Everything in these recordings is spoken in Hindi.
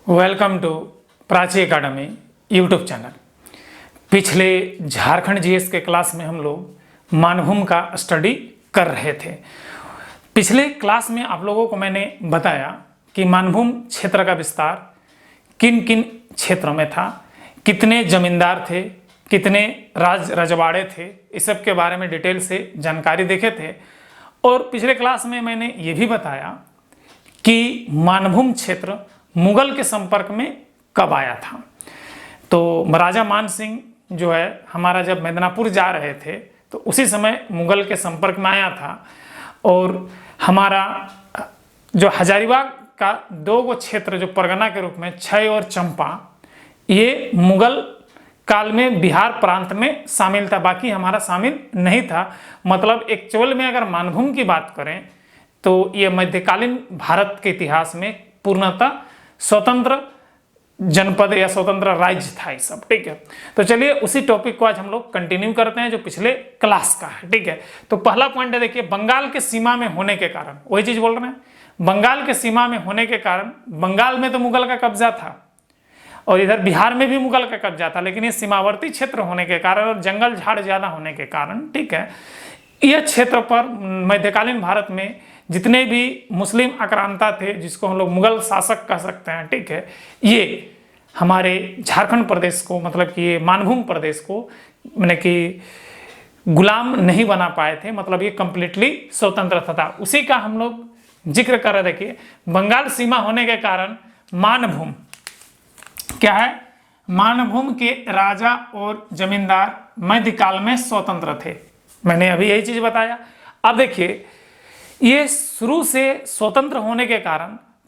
Welcome to Prachi Academy YouTube channel. पिछले झारखंड जीएस के क्लास में हम लोग मानभूम का स्टडी कर रहे थे। पिछले क्लास में आप लोगों को मैंने बताया कि मानभूम क्षेत्र का विस्तार किन किन क्षेत्रों में था, कितने जमींदार थे, कितने रजवाड़े थे, इस सब के बारे में डिटेल से जानकारी देखे थे। और पिछले क्लास में मैंने ये भी बताया कि मानभूम क्षेत्र मुगल के संपर्क में कब आया था। तो राजा मान सिंह जो है हमारा जब मेदिनीपुर जा रहे थे तो उसी समय मुगल के संपर्क में आया था। और हमारा जो हजारीबाग का दो गो क्षेत्र जो परगना के रूप में छय और चंपा, ये मुगल काल में बिहार प्रांत में शामिल था, बाकी हमारा शामिल नहीं था। मतलब एक्चुअल में अगर मानभूम की बात करें तो ये मध्यकालीन भारत के इतिहास में पूर्णतः स्वतंत्र जनपद या स्वतंत्र राज्य था ये सब। ठीक है, तो चलिए उसी टॉपिक को आज हम लोग कंटिन्यू करते हैं जो पिछले क्लास का है। ठीक है, तो पहला पॉइंट है, देखिए बंगाल के सीमा में होने के कारण, वही चीज बोल रहे हैं, बंगाल के सीमा में होने के कारण, बंगाल में तो मुगल का कब्जा था और इधर बिहार में भी मुगल का कब्जा था, लेकिन ये सीमावर्ती क्षेत्र होने के कारण और जंगल झाड़ ज्यादा होने के कारण, ठीक है, यह क्षेत्र पर मध्यकालीन भारत में जितने भी मुस्लिम आक्रांता थे, जिसको हम लोग मुगल शासक कह सकते हैं, ठीक है, ये हमारे झारखंड प्रदेश को, मतलब कि ये मानभूम प्रदेश को मैंने कि गुलाम नहीं बना पाए थे, मतलब ये कंप्लीटली स्वतंत्र था। उसी का हम लोग जिक्र कर रहे। देखिए बंगाल सीमा होने के कारण मानभूम क्या है, मानभूम के राजा और जमींदार मध्यकाल में स्वतंत्र थे। मैंने अभी यही चीज बताया। अब देखिए ये शुरू से स्वतंत्र होने के कारण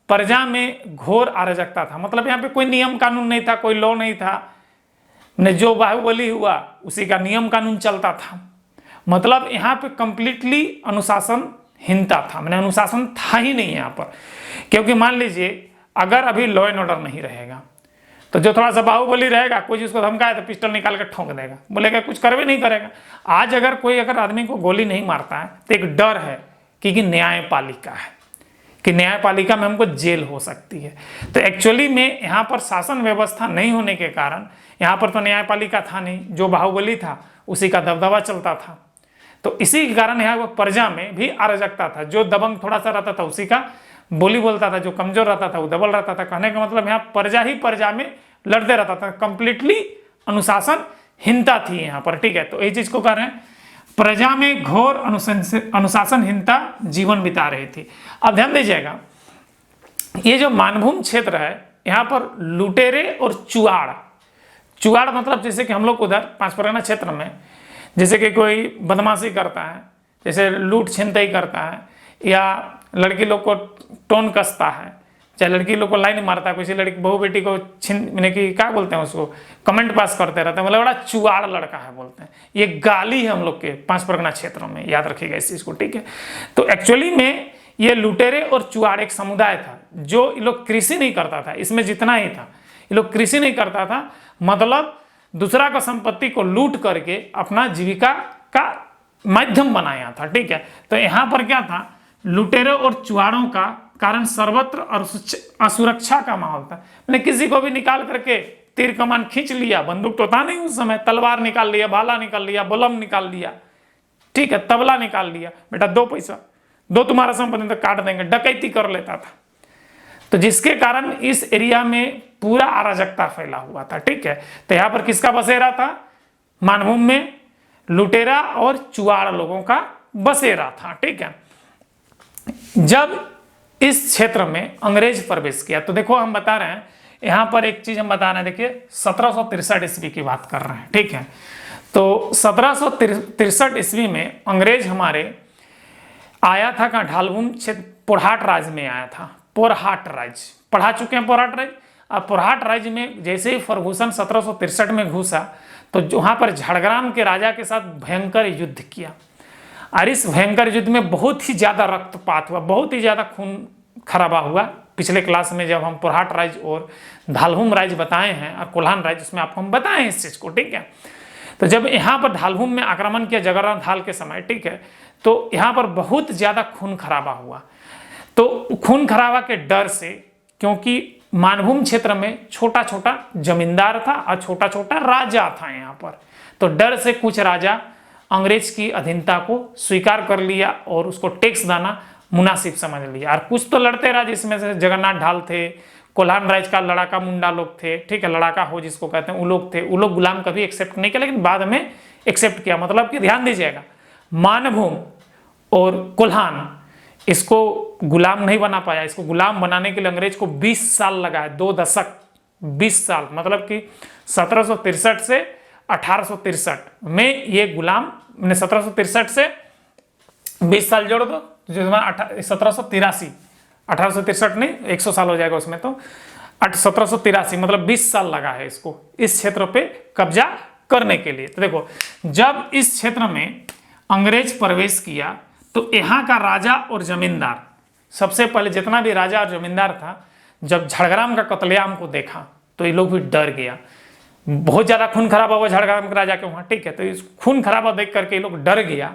प्रजा में घोर अराजकता था। मतलब यहाँ पे कोई नियम कानून नहीं था, कोई लॉ नहीं था, जो बाहुबली हुआ उसी का नियम कानून चलता था। मतलब यहाँ पे कंप्लीटली अनुशासनहीनता था, मैंने अनुशासन था ही नहीं यहाँ पर। क्योंकि मान लीजिए अगर अभी लॉ एंड ऑर्डर नहीं रहेगा तो जो थोड़ा सा बाहुबली रहेगा, कोई जिसको धमकाए तो पिस्टल निकाल कर ठोक देगा, बोलेगा कुछ कर भी नहीं करेगा। आज अगर कोई आदमी को गोली नहीं मारता है तो एक डर है कि न्यायपालिका है, कि न्यायपालिका में हमको जेल हो सकती है। तो एक्चुअली में यहाँ पर शासन व्यवस्था नहीं होने के कारण, यहाँ पर तो न्यायपालिका था नहीं, जो बाहुबली था उसी का दबदबा चलता था। तो इसी के कारण यहाँ पर प्रजा में भी अराजकता था। जो दबंग थोड़ा सा रहता था उसी का बोली बोलता था, जो कमजोर रहता था वो दबल रहता था। कहने का मतलब यहाँ प्रजा ही प्रजा में लड़ते रहता था, कंप्लीटली अनुशासनहीनता थी यहाँ पर। ठीक है, तो ये चीज को कह रहे हैं, प्रजा में घोर अनुशासनहीनता जीवन बिता रही थी। अब ध्यान दीजिएगा, ये जो मानभूम क्षेत्र है यहाँ पर लुटेरे और चुआड़ मतलब जैसे कि हम लोग उधर पांच परगना क्षेत्र में जैसे कि कोई बदमाशी करता है, जैसे लूट छिनतई करता है, या लड़की लोग को टोन कसता है, चाहे लड़की लोग को लाइन मारता है, किसी लड़की बहू बेटी को मैंने कि क्या बोलते हैं उसको, कमेंट पास करते रहते हैं, मतलब बड़ा चुआड़ लड़का है बोलते हैं। ये गाली है हम लोग के पांच परगना क्षेत्रों में, याद रखिएगा इस चीज को। ठीक है, तो एक्चुअली में ये लुटेरे और चुआड़ एक समुदाय था जो ये लोग कृषि नहीं करता था। इसमें जितना ही था, ये लोग कृषि नहीं करता था, मतलब दूसरा का संपत्ति को लूट करके अपना जीविका का माध्यम बनाया था। ठीक है, तो यहाँ पर क्या था, लुटेरों और चुआड़ों का कारण सर्वत्र असुरक्षा का माहौल था। मैंने किसी को भी निकाल करके तीर कमान खींच लिया, बंदूक तो था नहीं उस समय, तलवार निकाल लिया, भाला निकाल लिया, बलम निकाल लिया, ठीक है, तबला निकाल लिया, बेटा 2 पैसा दो तुम्हारा संपत्ति तो काट देंगे, डकैती कर लेता था। तो जिसके कारण इस एरिया में पूरा अराजकता फैला हुआ था। ठीक है, तो यहाँ पर किसका बसेरा था, मानभूम में लुटेरा और चुआड़ लोगों का बसेरा था। ठीक है, जब इस क्षेत्र में अंग्रेज प्रवेश किया तो देखो हम बता रहे हैं, यहां पर एक चीज हम बता रहे हैं, देखिए 1763 ईस्वी की बात कर रहे हैं। ठीक है, तो 1763 ईस्वी में अंग्रेज हमारे आया था कहाँ, ढालभूम क्षेत्र पोरहाट राज्य में आया था। पोरहाट राज्य पढ़ा चुके हैं, पोरहाट राज्य। अब पोरहाट राज्य में जैसे ही फर्गुसन 1763 में घुसा तो वहां पर झाड़ग्राम के राजा के साथ भयंकर युद्ध किया, और इस भयंकर युद्ध में बहुत ही ज्यादा रक्तपात हुआ, बहुत ही ज्यादा खून खराबा हुआ। पिछले क्लास में जब हम पोरहाट राज्य और ढालभूम राज्य बताए हैं और कोल्हान राज्य, उसमें आपको हम बताए हैं इस चीज को। ठीक है, तो जब यहाँ पर ढालभूम में आक्रमण किया जगन्नाथ ढाल के समय, ठीक है, तो यहाँ पर बहुत ज्यादा खून खराबा हुआ। तो खून खराबा के डर से, क्योंकि मानभूम क्षेत्र में छोटा छोटा जमींदार था और छोटा छोटा राजा था यहाँ पर। तो डर से कुछ राजा अंग्रेज की अधीनता को स्वीकार कर लिया और उसको टैक्स देना मुनासिब समझ लिया। और कुछ तो लड़ते रहा, जिसमें से जगन्नाथ ढाल थे, कोल्हान राज का लड़ाका मुंडा लोग थे, ठीक है, लड़ाका हो जिसको कहते हैं, वो लोग थे। वो लोग गुलाम कभी एक्सेप्ट नहीं किया, लेकिन बाद में एक्सेप्ट किया। मतलब कि ध्यान दीजिएगा, मानभूम और कोल्हान इसको गुलाम नहीं बना पाया। इसको गुलाम बनाने के लिए अंग्रेज को 20 साल लगा है, 2 दशक, 20 साल, मतलब कि 1763 से 1863 में ये गुलाम, 1763 से 20 साल जोड़ दो, जो 1783, 1863 नहीं, 100 साल हो जाएगा उसमें, तो 1783 मतलब 20 साल लगा है इसको इस क्षेत्र पे कब्जा करने के लिए। तो देखो, जब इस क्षेत्र में अंग्रेज प्रवेश किया तो यहाँ का राजा और जमींदार, सबसे पहले जितना भी राजा और जमींदार था, जब झड़ग्राम का कत्लेआम को देखा तो ये लोग भी डर गया। बहुत ज़्यादा खून खराबा हुआ झड़ग्राम के राजा के वहाँ, ठीक है। तो इस खून खराबा देख करके ये लोग डर गया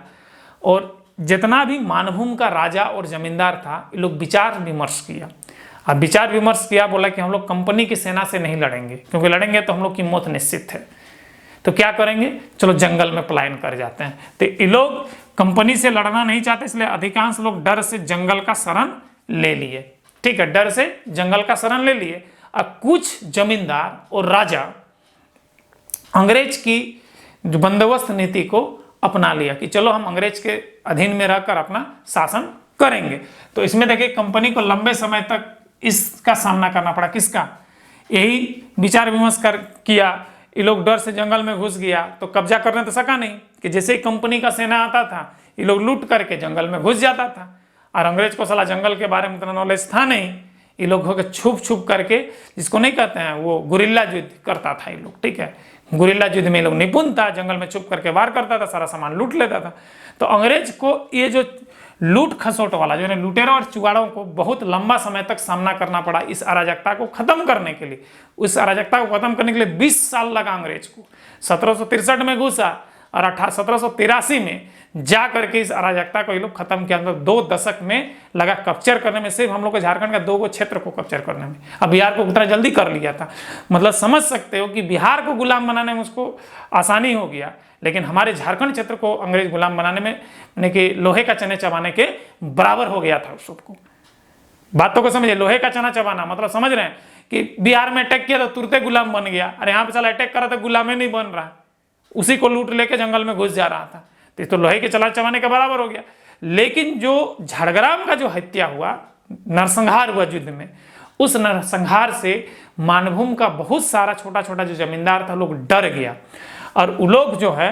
और जितना भी मानभूम का राजा और जमींदार था, ये लोग विचार विमर्श किया। अब विचार विमर्श किया, बोला कि हम लोग कंपनी की सेना से नहीं लड़ेंगे, क्योंकि लड़ेंगे तो हम लोग की मौत निश्चित है। तो क्या करेंगे, चलो जंगल में पलायन कर जाते हैं। तो ये लोग कंपनी से लड़ना नहीं चाहते, इसलिए अधिकांश लोग डर से जंगल का शरण ले लिए, ठीक है, डर से जंगल का शरण ले लिए। अब कुछ जमींदार और राजा अंग्रेज की जो बंदोबस्त नीति को अपना लिया कि चलो हम अंग्रेज के अधीन में रहकर अपना शासन करेंगे। तो इसमें देखिए, कंपनी को लंबे समय तक इसका सामना करना पड़ा। किसका? यही विचार विमर्श कर किया, ये लोग डर से जंगल में घुस गया तो कब्जा करने तो सका नहीं, कि जैसे ही कंपनी का सेना आता था ये लोग लूट करके जंगल में घुस जाता था। और अंग्रेज को साला जंगल के बारे में इतना नॉलेज था नहीं, ये लोग होकर छुप छुप करके, जिसको नहीं कहते हैं वो गुरिल्ला युद्ध करता था ये लोग, ठीक है। गुरिल्ला युद्ध में लोग निपुण था, जंगल में छुप करके वार करता था, सारा सामान लूट लेता था। तो अंग्रेज को ये जो लूट खसोट वाला, जो लुटेरों और चुगाड़ों को बहुत लंबा समय तक सामना करना पड़ा इस अराजकता को खत्म करने के लिए। उस अराजकता को खत्म करने के लिए 20 साल लगा अंग्रेज को। 1763 में घुसा और 1783 में जा करके इस अराजकता को ये लोग खत्म किया। मतलब 2 दशक में लगा कैप्चर करने में, सिर्फ हम लोग को झारखंड का 2 क्षेत्र को कैप्चर करने में। अब बिहार को उतना जल्दी कर लिया था। मतलब समझ सकते हो कि बिहार को गुलाम बनाने में उसको आसानी हो गया, लेकिन हमारे झारखंड क्षेत्र को अंग्रेज गुलाम बनाने में, यानी कि लोहे का चने चबाने के बराबर हो गया था उस सबको। बातों को समझिए, लोहे का चना चबाना मतलब समझ रहे हैं कि बिहार में अटैक किया तो तुरंत गुलाम बन गया, अरे यहाँ पे चला अटैक करा तो गुलाम ही नहीं बन रहा, उसी को लूट लेके जंगल में घुस जा रहा था। तो लोहे के चला चबाने के बराबर हो गया। लेकिन जो झड़ग्राम का जो हत्या हुआ, नरसंहार हुआ युद्ध में, उस नरसंहार से मानभूम का बहुत सारा छोटा छोटा जो जमींदार था लोग डर गया और वो लोग जो है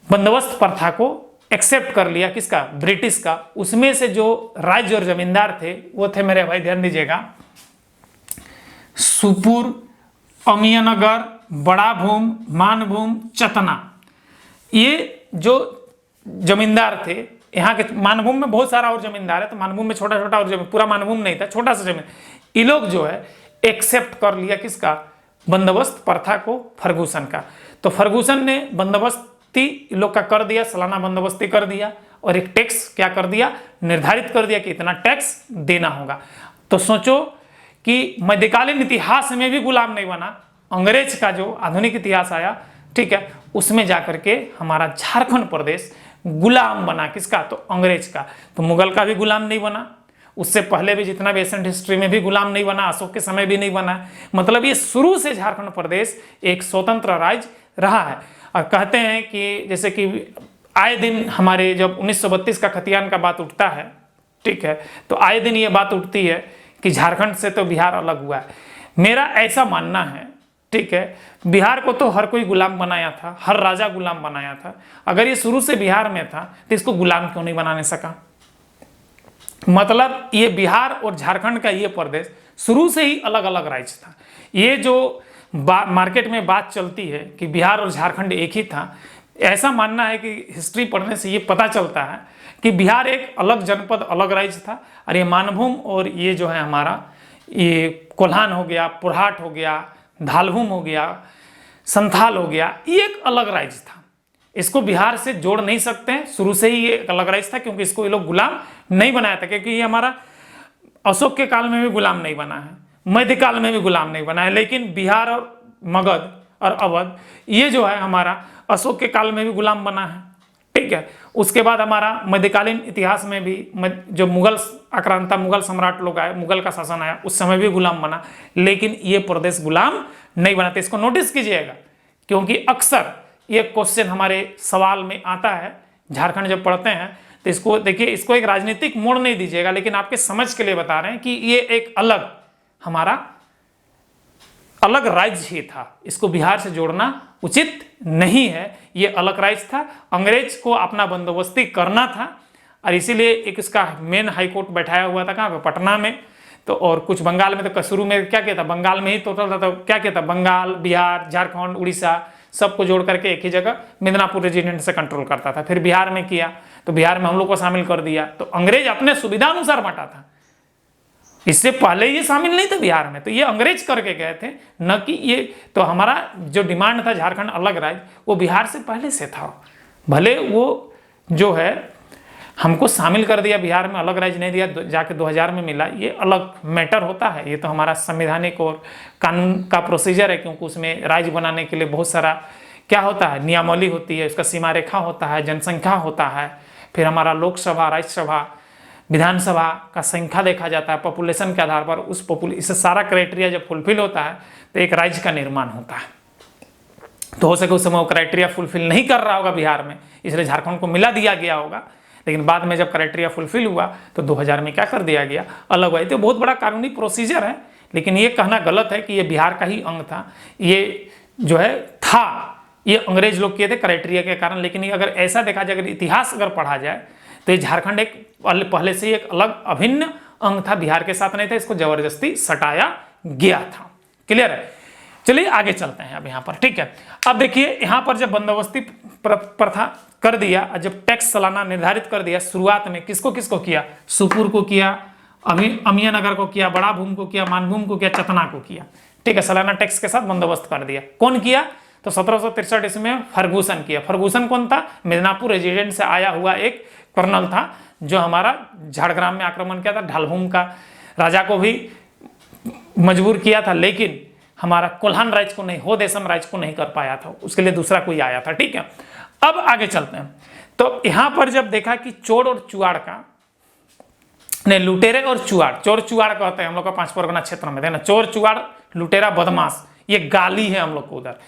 बंदोबस्त प्रथा को एक्सेप्ट कर लिया। किसका? ब्रिटिश का। उसमें से जो राज्य और जमींदार थे वो थे, मेरे भाई ध्यान दीजिएगा, सुपुर, अमियानगर, बड़ा भूम, मानभूम, चतना। ये जो जमींदार थे यहाँ के, मानभूम में बहुत सारा और जमींदार है, तो मानभूम में छोटा छोटा और जमीन, पूरा मानभूम नहीं था, छोटा सा जमीन, ये लोग जो है एक्सेप्ट कर लिया किसका? बंदोबस्त प्रथा को, फर्गूसन का। तो फर्गूसन ने बंदोबस्ती लोग का कर दिया, सालाना बंदोबस्ती कर दिया और एक टैक्स क्या कर दिया? निर्धारित कर दिया कि इतना टैक्स देना होगा। तो सोचो कि मध्यकालीन इतिहास में भी गुलाम नहीं बना, अंग्रेज का जो आधुनिक इतिहास आया, ठीक है, उसमें जाकर के हमारा झारखंड प्रदेश गुलाम बना। किसका? तो अंग्रेज का। तो मुगल का भी गुलाम नहीं बना, उससे पहले भी जितना भी एशियन हिस्ट्री में भी गुलाम नहीं बना, अशोक के समय भी नहीं बना। मतलब ये शुरू से झारखंड प्रदेश एक स्वतंत्र राज्य रहा है। और कहते हैं कि जैसे कि आए दिन हमारे जब 1932 का खतियान का बात उठता है, ठीक है, तो आए दिन ये बात उठती है कि झारखंड से तो बिहार अलग हुआ है। मेरा ऐसा मानना है, ठीक है, बिहार को तो हर कोई गुलाम बनाया था, हर राजा गुलाम बनाया था। अगर ये शुरू से बिहार में था तो इसको गुलाम क्यों नहीं बनाने सका? मतलब ये बिहार और झारखंड का ये प्रदेश शुरू से ही अलग अलग राज्य था। ये जो मार्केट में बात चलती है कि बिहार और झारखंड एक ही था, ऐसा मानना है कि हिस्ट्री पढ़ने से ये पता चलता है कि बिहार एक अलग जनपद, अलग राज्य था। और ये मानभूम और ये जो है हमारा ये कोल्हान हो गया, पुरहाट हो गया, धालभूम हो गया, संथाल हो गया, ये एक अलग राज्य था। इसको बिहार से जोड़ नहीं सकते हैं, शुरू से ही ये एक अलग राज्य था, क्योंकि इसको ये लोग गुलाम नहीं बनाया था। क्योंकि ये हमारा अशोक के काल में भी गुलाम नहीं बना है, मध्यकाल में भी गुलाम नहीं बना है, लेकिन बिहार और मगध और अवध ये जो है हमारा अशोक के काल में भी गुलाम बना है, ठीक है। उसके बाद हमारा मध्यकालीन इतिहास में भी जो मुगल आक्रांता मुगल सम्राट लोग आए, मुगल का शासन आया, उस समय भी गुलाम बना, लेकिन ये प्रदेश गुलाम नहीं बना। तो इसको नोटिस कीजिएगा, क्योंकि अक्सर ये क्वेश्चन हमारे सवाल में आता है, झारखंड जब पढ़ते हैं तो इसको देखिए, इसको एक राजनीतिक मोड़ नहीं दीजिएगा, लेकिन आपके समझ के लिए बता रहे हैं कि ये एक अलग हमारा अलग राज्य ही था, इसको बिहार से जोड़ना उचित नहीं है। ये अलग राज्य था, अंग्रेज को अपना बंदोबस्ती करना था, और इसीलिए एक इसका मेन हाईकोर्ट बैठाया हुआ था कहाँ पे, पटना में। तो और कुछ बंगाल में, तो कसुरू में क्या कहता, बंगाल में ही टोटल था, तो क्या कहता, बंगाल, बिहार, झारखंड, उड़ीसा सबको जोड़ करके एक ही जगह मिदनापुर रेजिडेंट से कंट्रोल करता था। फिर बिहार में किया तो बिहार में हम लोग को शामिल कर दिया, तो अंग्रेज अपने सुविधा अनुसार बांटा था, इससे पहले ये शामिल नहीं था बिहार में, तो ये अंग्रेज करके गए थे, न कि ये। तो हमारा जो डिमांड था झारखंड अलग राज्य, वो बिहार से पहले से था, भले वो जो है हमको शामिल कर दिया, बिहार में अलग राज्य नहीं दिया, जाके 2000 में मिला, ये अलग मैटर होता है। ये तो हमारा संवैधानिक और कानून का प्रोसीजर है, क्योंकि उसमें राज्य बनाने के लिए बहुत सारा क्या होता है, नियमावली होती है, उसका सीमा रेखा होता है, जनसंख्या होता है, फिर हमारा लोकसभा, राज्यसभा, विधानसभा का संख्या देखा जाता है पॉपुलेशन के आधार पर। इससे सारा क्राइटेरिया जब फुलफिल होता है तो एक राज्य का निर्माण होता है। तो हो सके उस समय वो क्राइटेरिया फुलफिल नहीं कर रहा होगा बिहार में, इसलिए झारखंड को मिला दिया गया होगा, लेकिन बाद में जब क्राइटेरिया फुलफिल हुआ तो 2000 में क्या कर दिया गया, अलग हुआ। तो बहुत बड़ा कानूनी प्रोसीजर है, लेकिन ये कहना गलत है कि ये बिहार का ही अंग था। ये जो है था, ये अंग्रेज लोग किए थे क्राइटेरिया के कारण, लेकिन ये अगर ऐसा देखा जाए, अगर इतिहास अगर पढ़ा जाए, तो ये झारखंड एक पहले से ही एक अलग अभिन्न अंग था, बिहार के साथ नहीं था, इसको जबरदस्ती सटाया गया था। क्लियर है? चलिए आगे चलते हैं अब यहाँ पर, ठीक है। अब देखिए यहाँ पर जब बंदोबस्ती प्रथा कर दिया, जब टैक्स सालाना निर्धारित कर दिया, शुरुआत में किसको किसको किया, सुपुर को किया, अमिया नगर को किया, बड़ा भूम को किया, मानभूम को किया, चतना को किया, ठीक है। सालाना टैक्स के साथ बंदोबस्त कर दिया। कौन किया? तो 1763 ईस्वी में फर्गूसन किया। फर्गूसन कौन था? मिदनापुर रेजिडेंट से आया हुआ एक कर्नल था, जो हमारा झाड़ग्राम में आक्रमण किया था, ढालभूम का राजा को भी मजबूर किया था, लेकिन हमारा कोल्हान राज्य को नहीं, होदेशम राज्य को नहीं कर पाया था, उसके लिए दूसरा कोई आया था, ठीक है। अब आगे चलते हैं। तो यहां पर जब देखा कि चोर और चुआड़ का, नहीं, लुटेरे और चुआड़, चोर चुआड़ कहते हैं हम लोग का 5 परगना क्षेत्र में, देखना, चोर चुआड़, लुटेरा, बदमाश, ये गाली है हम लोग को उधर।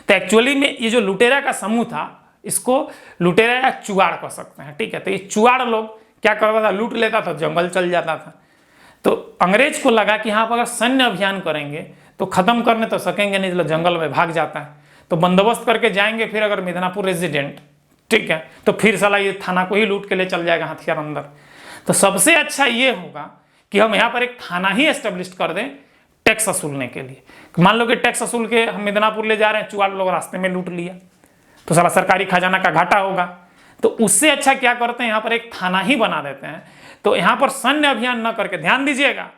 तो एक्चुअली में ये जो लुटेरा का समूह था, इसको लुटेरा या चुआड़ कह सकते हैं, ठीक है। तो ये चुआड़ लोग क्या करता था, लूट लेता था, जंगल चल जाता था। तो अंग्रेज को लगा कि यहाँ पर अगर सैन्य अभियान करेंगे तो खत्म करने तो सकेंगे नहीं, तो जंगल में भाग जाता है, तो बंदोबस्त करके जाएंगे, फिर अगर मिदनापुर रेजिडेंट, ठीक है, तो फिर साला ये थाना को ही लूट के ले चल जाएगा हथियार अंदर। तो सबसे अच्छा ये होगा कि हम यहाँ पर एक थाना ही एस्टेब्लिश कर दें टैक्स वसूलने के लिए। मान लो कि टैक्स वसूल के हम मिदनापुर ले जा रहे हैं, चुआड़ लोग रास्ते में लूट लिया, तो साला सरकारी खजाना का घाटा होगा। तो उससे अच्छा क्या करते हैं, यहाँ पर एक थाना ही बना देते हैं। तो यहाँ पर सैन्य अभियान न करके, ध्यान दीजिएगा,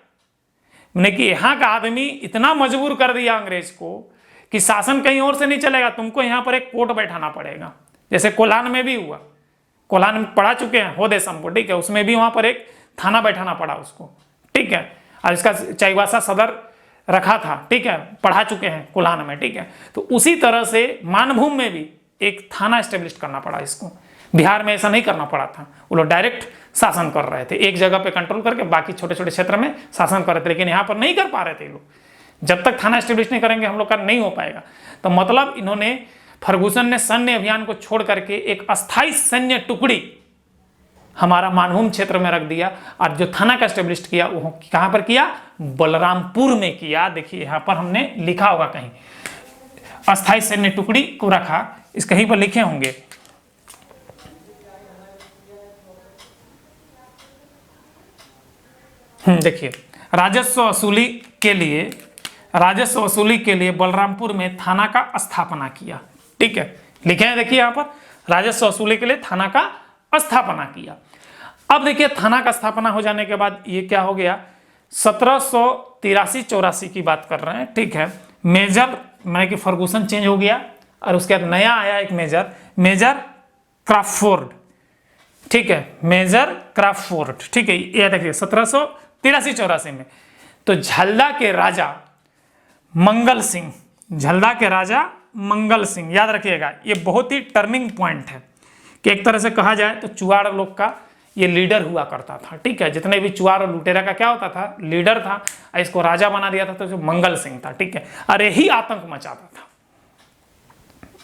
मैंने कि यहाँ का आदमी इतना मजबूर कर दिया अंग्रेज को कि शासन कहीं और से नहीं चलेगा, तुमको यहाँ पर एक कोर्ट बैठाना पड़ेगा। जैसे कोल्हान में भी हुआ, कोल्हान में पढ़ा चुके हैं होदेशम को, ठीक है, उसमें भी वहाँ पर एक थाना बैठाना पड़ा उसको, ठीक है, और इसका चाईबासा सदर रखा था, ठीक है, पढ़ा चुके हैं कोल्हान में, ठीक है। तो उसी तरह से मानभूम में भी एक थाना एस्टेब्लिश करना पड़ा इसको। बिहार में ऐसा नहीं करना पड़ा था, वो लोग डायरेक्ट शासन कर रहे थे, एक जगह पे कंट्रोल करके बाकी छोटे छोटे क्षेत्र में शासन कर रहे थे, लेकिन यहाँ पर नहीं कर पा रहे थे लोग। जब तक थाना एस्टेब्लिश नहीं करेंगे हम लोग का नहीं हो पाएगा। तो मतलब इन्होंने, फर्गूसन ने सैन्य अभियान को छोड़ करके एक अस्थायी सैन्य टुकड़ी हमारा मानभूम क्षेत्र में रख दिया, और जो थाना का एस्टेब्लिश किया वो कहाँ पर किया, बलरामपुर में किया। देखिए यहाँ पर हमने लिखा होगा कहीं, अस्थायी सैन्य टुकड़ी को रखा, इस कहीं पर लिखे होंगे, देखिए, राजस्व वसूली के लिए बलरामपुर में थाना का स्थापना किया, ठीक है, लिखे हैं, देखिए यहाँ पर राजस्व वसूली के लिए थाना का स्थापना किया। अब देखिए थाना का स्थापना हो जाने के बाद ये क्या हो गया, 1783-84 की बात कर रहे हैं, ठीक है। मेजर माने कि फर्गूसन चेंज हो गया, और उसके बाद नया आया एक मेजर क्राफोर्ड, ठीक है, मेजर क्राफोर्ड, ठीक है, ये देखिए 1783-84 में। तो झल्दा के राजा मंगल सिंह, झल्दा के राजा मंगल सिंह, याद रखिएगा ये बहुत ही टर्निंग पॉइंट है कि एक तरह से कहा जाए तो चुआड़ लोग का ये लीडर हुआ करता था, ठीक है। जितने भी चुआड़ और लुटेरा का क्या होता था, लीडर था, इसको राजा बना दिया था तो जो मंगल सिंह था, ठीक है। और यही आतंक मचाता था,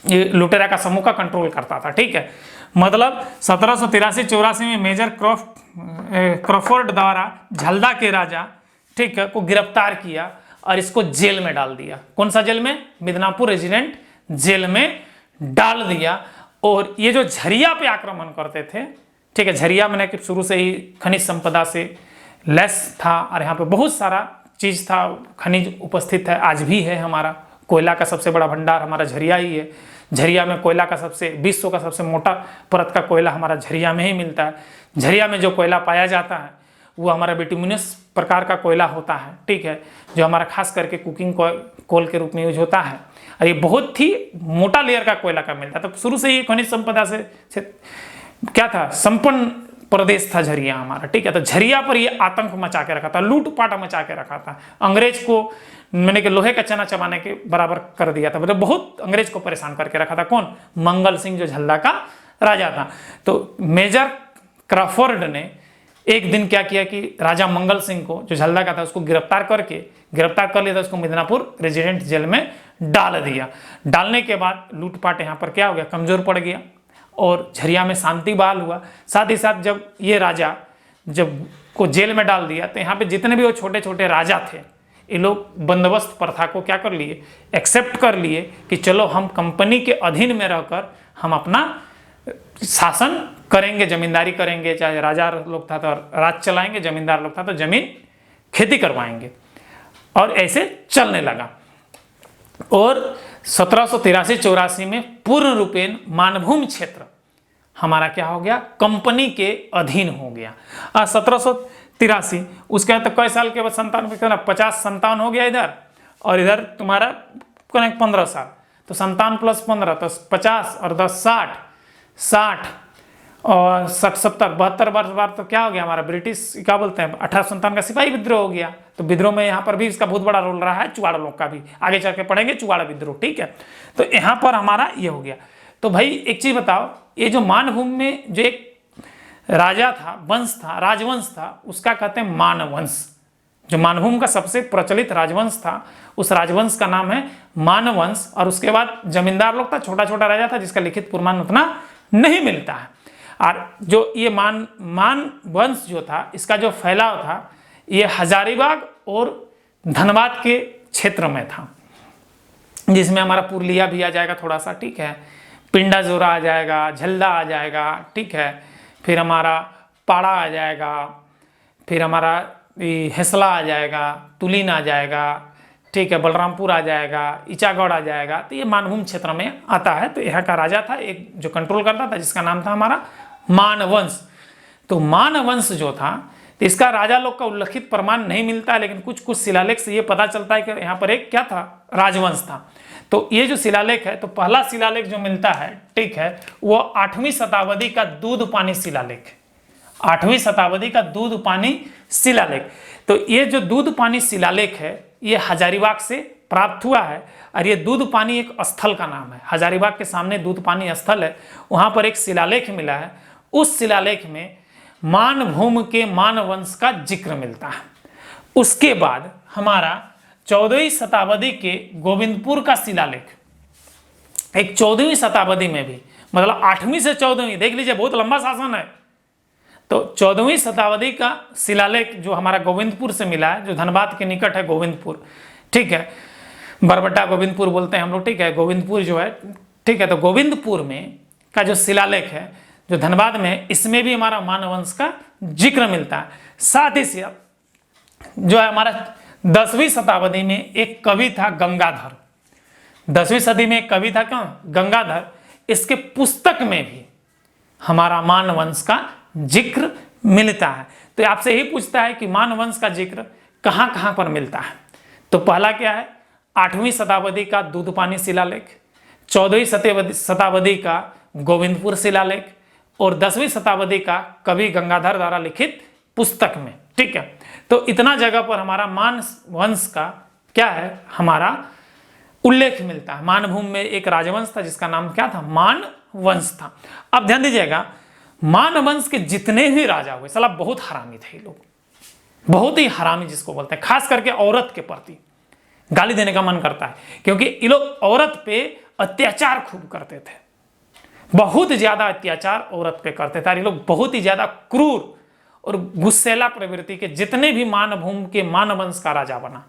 ये लुटेरा का समूह का कंट्रोल करता था, ठीक है। मतलब 1783-84 में मेजर क्रॉफोर्ड द्वारा झल्दा के राजा, ठीक है, को गिरफ्तार किया और इसको जेल में डाल दिया। कौन सा जेल में? मिदनापुर रेजिडेंट जेल में डाल दिया। और ये जो झरिया पे आक्रमण करते थे, ठीक है, झरिया मैंने कि शुरू से ही खनिज संपदा से लेस था और यहाँ पे बहुत सारा चीज था, खनिज उपस्थित है, आज भी है। हमारा कोयला का सबसे बड़ा भंडार हमारा झरिया ही है। झरिया में कोयला का विश्व का सबसे मोटा परत का कोयला हमारा झरिया में ही मिलता है। झरिया में जो कोयला पाया जाता है वो हमारा बिटुमिनस प्रकार का कोयला होता है, ठीक है, जो हमारा खास करके कुकिंग कोल के रूप में यूज होता है। और ये बहुत ही मोटा लेयर का कोयला का मिलता है। तो शुरू से ही खनिज संपदा से क्या था, संपन्न प्रदेश था झरिया हमारा, ठीक है। तो झरिया पर ये आतंक मचा के रखा था, लूटपाट मचा के रखा था, अंग्रेज को मैंने कि लोहे का चना चबाने के बराबर कर दिया था। मतलब बहुत अंग्रेज को परेशान करके रखा था। कौन? मंगल सिंह, जो झल्दा का राजा था। तो मेजर क्रॉफोर्ड ने एक दिन क्या किया कि राजा मंगल सिंह को, जो झल्दा का था, उसको गिरफ्तार कर लिया था, उसको मिदनापुर रेजिडेंट जेल में डाल दिया। डालने के बाद लूटपाट यहाँ पर क्या हो गया, कमजोर पड़ गया और झरिया में शांति बहाल हुआ। साथ ही साथ जब ये राजा जब को जेल में डाल दिया तो यहाँ पे जितने भी वो छोटे छोटे राजा थे, ये लोग बंदोबस्त प्रथा को क्या कर लिए, एक्सेप्ट कर लिए कि चलो हम कंपनी के अधीन में रहकर हम अपना शासन करेंगे, जमींदारी करेंगे। चाहे राजा लोग था तो राज चलाएंगे, जमींदार लोग था तो जमीन खेती करवाएंगे, और ऐसे चलने लगा। और 1783-84 में पूर्ण रूपेण मानभूम क्षेत्र हमारा क्या हो गया, कंपनी के अधीन हो गया। 1783 उसके बाद तो कई साल के बाद 50 हो गया इधर, और इधर तुम्हारा 15 साल, तो 57 + 15 तो 50 और 10 60 और 70 72 वर्ष बाद तो क्या हो गया हमारा, ब्रिटिश क्या बोलते हैं, 1857 का सिपाही विद्रोह हो गया। तो विद्रोह में यहाँ पर भी इसका बहुत बड़ा रोल रहा है चुआड़ लोग का भी, आगे चल के पढ़ेंगे चुआड़ विद्रोह, ठीक है। तो यहाँ पर हमारा ये हो गया। तो भाई एक चीज बताओ, ये जो मानभूमि में जो एक राजा था, वंश था, राजवंश था, उसका कहते हैं मानवंश। जो मानभूमि का सबसे प्रचलित राजवंश था, उस राजवंश का नाम है मानवंश। और उसके बाद जमींदार लोग था, छोटा छोटा राजा था जिसका लिखित प्रमाण उतना नहीं मिलता है। और जो ये मान वंश जो था, इसका जो फैलाव था, ये हजारीबाग और धनबाद के क्षेत्र में था, जिसमें हमारा पुरलिया भी आ जाएगा थोड़ा सा, ठीक है, पिंडा जोरा आ जाएगा, झल्दा आ जाएगा, ठीक है, फिर हमारा पाड़ा आ जाएगा, फिर हमारा हेसला आ जाएगा, तुलीन आ जाएगा, ठीक है, बलरामपुर आ जाएगा, ईचागढ़ आ जाएगा। तो ये मानभूम क्षेत्र में आता है। तो यहाँ का राजा था एक जो कंट्रोल करता था, जिसका नाम था हमारा मानवंश। तो मानवंश जो था, तो इसका राजा लोग का उल्लिखित प्रमाण नहीं मिलता है, लेकिन कुछ कुछ शिलालेख से ये पता चलता है कि यहाँ पर एक क्या था, राजवंश था। तो ये जो शिलालेख है, तो पहला शिलालेख जो मिलता है, ठीक है, वो 8वीं शताब्दी का दूध पानी शिलालेख, 8वीं शताब्दी का दूध पानी शिलालेख। तो ये जो दूध पानी शिलालेख है, ये हजारीबाग से प्राप्त हुआ है। और ये दूध पानी एक स्थल का नाम है, हजारीबाग के सामने दूध पानी स्थल है, वहां पर एक शिलालेख मिला है। उस शिलालेख में मानभूमि के मानवंश का जिक्र मिलता है। उसके बाद हमारा 14वीं शताब्दी के गोविंदपुर का शिलालेख, एक 14वीं शताब्दी में भी, मतलब 8वीं से 14वीं, देख लीजिए बहुत लंबा शासन है। तो 14वीं शताब्दी का शिलालेख जो हमारा गोविंदपुर से मिला है, जो धनबाद के निकट है गोविंदपुर, ठीक है, बरबट्टा गोविंदपुर बोलते हैं हम लोग, ठीक है, गोविंदपुर जो है, ठीक है। तो गोविंदपुर में का जो शिलालेख है, जो धनबाद में है, इसमें भी हमारा मानवंश का जिक्र मिलता है। साथ ही साथ जो है हमारा 10वीं शताब्दी में एक कवि था गंगाधर, 10वीं सदी में एक कवि था कौन, गंगाधर। इसके पुस्तक में भी हमारा मानवंश का जिक्र मिलता है। तो आपसे ही पूछता है कि मानवंश का जिक्र कहाँ कहाँ पर मिलता है। तो पहला क्या है, 8वीं शताब्दी का दूधपानी शिलालेख, 14वीं शताब्दी का गोविंदपुर शिलालेख, और 10वीं शताब्दी का कवि गंगाधर द्वारा लिखित पुस्तक में ठीक है। तो इतना जगह पर हमारा मान वंश का क्या है, हमारा उल्लेख मिलता है। मानभूम में एक राजवंश था जिसका नाम क्या था, मान वंश था। अब ध्यान दीजिएगा, मान वंश के जितने भी राजा हुए साला बहुत हरामी थे ये लोग, बहुत ही हरामी जिसको बोलते हैं, खास करके औरत के प्रति गाली देने का मन करता है, क्योंकि ये लोग औरत पे अत्याचार खूब करते थे, बहुत ज्यादा अत्याचार औरत पे करते थे। ये लोग बहुत ही ज्यादा क्रूर और गुस्सेला प्रवृत्ति के जितने भी मानभूम के मानवंश का राजा बना,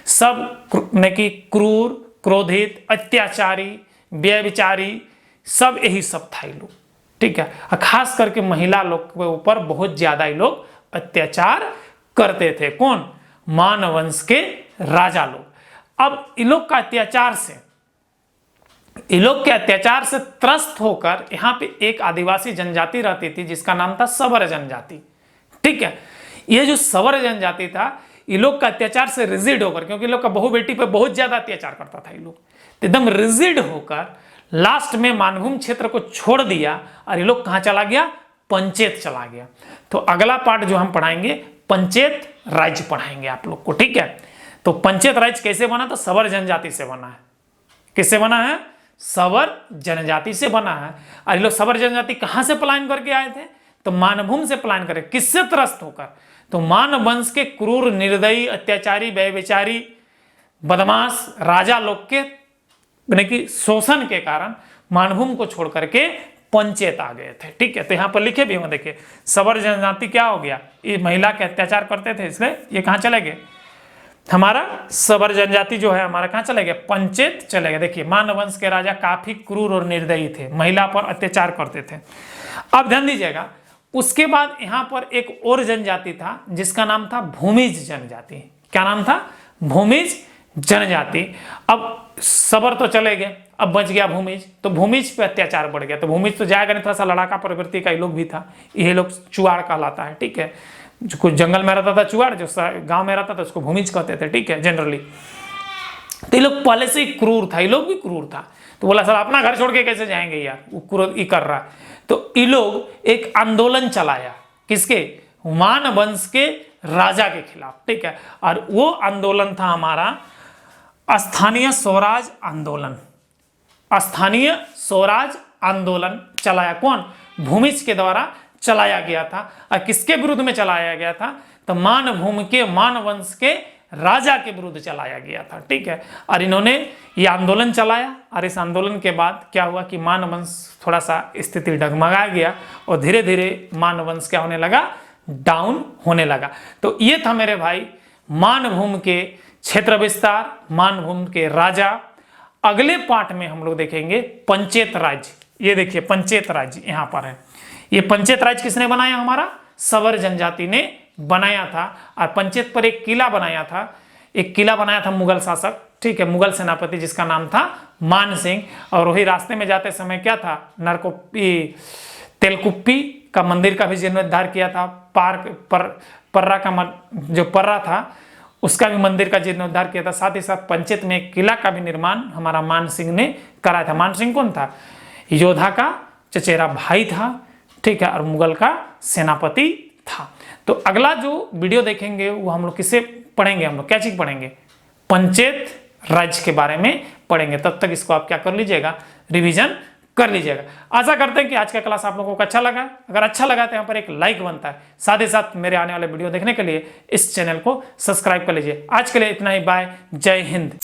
सब ने की क्रूर, क्रोधित, अत्याचारी, व्यभिचारी, सब यही सब था ये लोग, ठीक है। खास करके महिला लोग के ऊपर बहुत ज्यादा ये लोग अत्याचार करते थे। कौन, मानवंश के राजा लोग। अब इन लोग के अत्याचार से त्रस्त होकर यहाँ पे एक आदिवासी जनजाति रहती थी जिसका नाम था सवर जनजाति, ठीक है। ये जो सवर जनजाति था, ये लोग का अत्याचार से रिजिड होकर, क्योंकि लोग का बहू बेटी पे बहुत ज्यादा अत्याचार करता था ये लोग, एकदम रिजिड होकर लास्ट में मानभूम क्षेत्र को छोड़ दिया और ये लोग कहाँ चला गया, पंचेत चला गया। तो अगला पार्ट जो हम पढ़ाएंगे पंचेत राज्य पढ़ाएंगे आप लोग को, ठीक है। तो पंचेत राज्य कैसे बना, तो सवर जनजाति से बना है। किससे बना है, सवर जनजाति से बना है। और ये लोग सवर जनजाति कहां से पलायन करके आए थे, तो मानभूम से पलायन करे। किससे त्रस्त होकर, तो मान वंश के क्रूर, निर्दयी, अत्याचारी, व्यभिचारी, बदमाश राजा लोग के की शोषण के कारण मानभूम को छोड़ करके पंचेत आ गए थे, ठीक है। तो यहाँ पर लिखे भी हैं, देखिए सवर जनजाति क्या हो गया, ये महिला के अत्याचार करते थे, इसलिए ये कहाँ चले गए, हमारा सवर जनजाति जो है हमारा कहाँ चले गए, पंचेत चले गए। देखिए मानवंश के राजा काफी क्रूर और निर्दयी थे, महिला पर अत्याचार करते थे। अब ध्यान दीजिएगा, उसके बाद यहाँ पर एक और जनजाति था जिसका नाम था भूमिज जनजाति। क्या नाम था, भूमिज जनजाति। अब सबर तो चले गए, अब बच गया भूमिज। तो भूमिज पे अत्याचार बढ़ गया, तो भूमिज तो जाएगा नहीं, थोड़ा सा लड़ाका प्रवृत्ति का ये लोग भी था। ये लोग चुआड़ कहलाता है, ठीक है। जो कुछ जंगल में रहता था चुआड़, जो गांव में रहता था उसको भूमिज कहते थे, ठीक है, जनरली। तो ये लोग पहले से ही क्रूर था, ये लोग भी क्रूर था। तो बोला सर अपना घर छोड़ के कैसे जाएंगे यार, वो क्रूर ही कर रहा है। तो ये लोग एक आंदोलन चलाया, किसके, मान वंश के राजा के खिलाफ, ठीक है। और वो आंदोलन था हमारा स्थानीय स्वराज आंदोलन। स्थानीय स्वराज आंदोलन चलाया कौन, भूमिज के द्वारा चलाया गया था। और किसके विरुद्ध में चलाया गया था, तो मानभूम के, मानवंश के राजा के विरुद्ध चलाया गया था, ठीक है। और इन्होंने ये आंदोलन चलाया, और इस आंदोलन के बाद क्या हुआ कि मानवंश थोड़ा सा स्थिति डगमगा गया और धीरे धीरे मानवंश क्या होने लगा, डाउन होने लगा। तो ये था मेरे भाई मानभूम के क्षेत्र विस्तार, मानभूम के राजा। अगले पार्ट में हम लोग देखेंगे पंचेत राज्य। ये देखिए पंचेत राज्य यहाँ पर है। ये पंचेत राज्य किसने बनाया, हमारा सवर जनजाति ने बनाया था। और पंचेत पर एक किला बनाया था, एक किला बनाया था मुगल शासक, ठीक है, मुगल सेनापति जिसका नाम था मान सिंह। और वही रास्ते में जाते समय क्या था, तेलकुप्पी का मंदिर का भी जीर्णोद्धार किया था। पर्रा का जो पर्रा था उसका भी मंदिर का जीर्णोद्धार किया था। साथ ही साथ पंचेत में एक किला का भी निर्माण हमारा मान सिंह ने कराया था। मान सिंह कौन था, योद्धा का चचेरा भाई था, ठीक है, और मुगल का सेनापति था। तो अगला जो वीडियो देखेंगे वो हम लोग किससे पढ़ेंगे, हम लोग क्या चीज पढ़ेंगे, पंचेत राज्य के बारे में पढ़ेंगे। तब तक इसको आप क्या कर लीजिएगा, रिवीजन कर लीजिएगा। आशा करते हैं कि आज का क्लास आप लोगों को अच्छा लगा। अगर अच्छा लगा तो यहाँ पर एक लाइक बनता है। साथ ही साथ मेरे आने वाले वीडियो देखने के लिए इस चैनल को सब्सक्राइब कर लीजिए। आज के लिए इतना ही, बाय, जय हिंद।